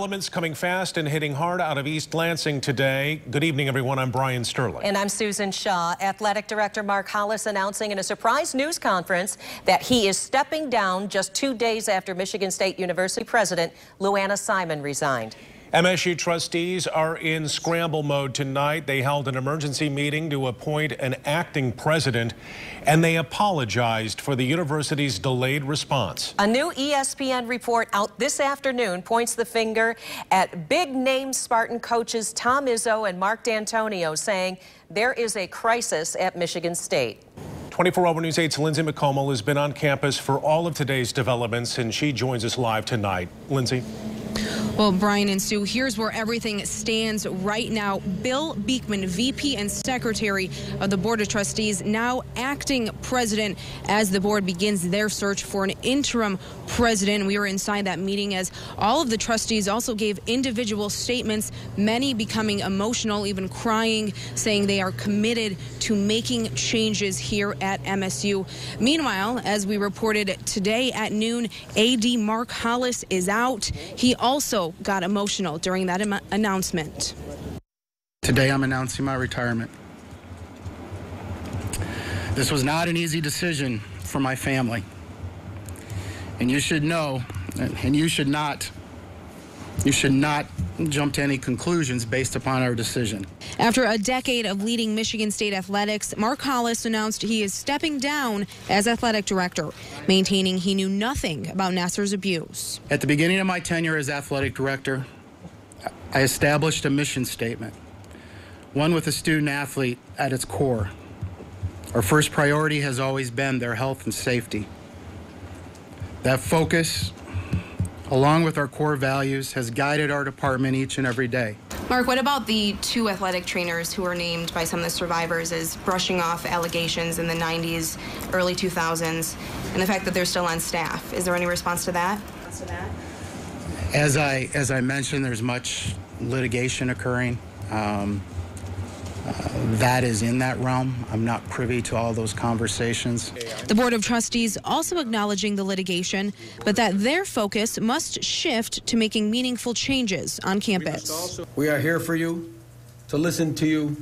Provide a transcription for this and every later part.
Elements coming fast and hitting hard out of East Lansing today. Good evening, everyone. I'm Brian Sterling. And I'm Susan Shaw. Athletic Director Mark Hollis announcing in a surprise news conference that he is stepping down just 2 days after Michigan State University President Luana Simon resigned. MSU trustees are in scramble mode tonight. They held an emergency meeting to appoint an acting president, and they apologized for the university's delayed response. A new ESPN report out this afternoon points the finger at big-name Spartan coaches Tom Izzo and Mark D'Antonio, saying there is a crisis at Michigan State. 24 Hour News 8's Lindsay McComal has been on campus for all of today's developments, and she joins us live tonight. Lindsay. Well, Brian and Sue, here's where everything stands right now. Bill Beekman, VP and Secretary of the Board of Trustees, now acting president as the board begins their search for an interim president. We were inside that meeting as all of the trustees also gave individual statements, many becoming emotional, even crying, saying they are committed to making changes here at MSU. Meanwhile, as we reported today at noon, AD Mark Hollis is out. He also got emotional during that announcement. Today I'm announcing my retirement. This was not an easy decision for my family. And you should know, and you should not jump to any conclusions based upon our decision. After a decade of leading Michigan State athletics, Mark Hollis announced he is stepping down as athletic director, maintaining he knew nothing about Nassar's abuse. At the beginning of my tenure as athletic director, I established a mission statement, one with a student athlete at its core. Our first priority has always been their health and safety. That focus, along with our core values, has guided our department each and every day. Mark, what about the two athletic trainers who were named by some of the survivors as brushing off allegations in the 90s, early 2000s, and the fact that they're still on staff? Is there any response to that? As I mentioned, there's much litigation occurring. That is in that realm. I'm not privy to all those conversations. The Board of Trustees also acknowledging the litigation, but that their focus must shift to making meaningful changes on campus. We are here for you, to listen to you,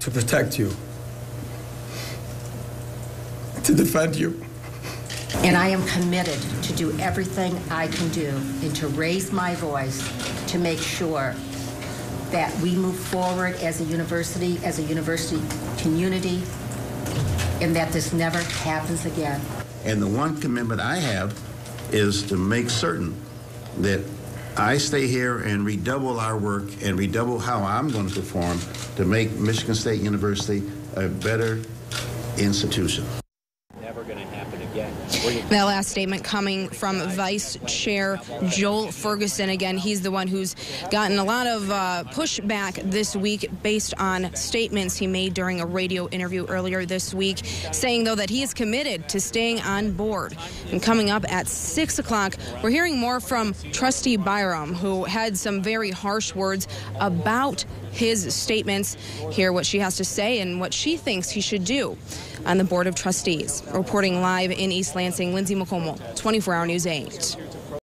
to protect you, to defend you. And I am committed to do everything I can do and to raise my voice to make sure that we move forward as a university community, and that this never happens again. And the one commitment I have is to make certain that I stay here and redouble our work and redouble how I'm going to perform to make Michigan State University a better institution. Never going to happen again. That last statement coming from Vice Chair Joel Ferguson. Again, he's the one who's gotten a lot of pushback this week based on statements he made during a radio interview earlier this week, saying, though, that he is committed to staying on board. And coming up at 6 o'clock, we're hearing more from Trustee Byram, who had some very harsh words about his statements. Hear what she has to say and what she thinks he should do on the Board of Trustees. Reporting live in East Lansing, Lindsay McComal, 24 Hour News 8.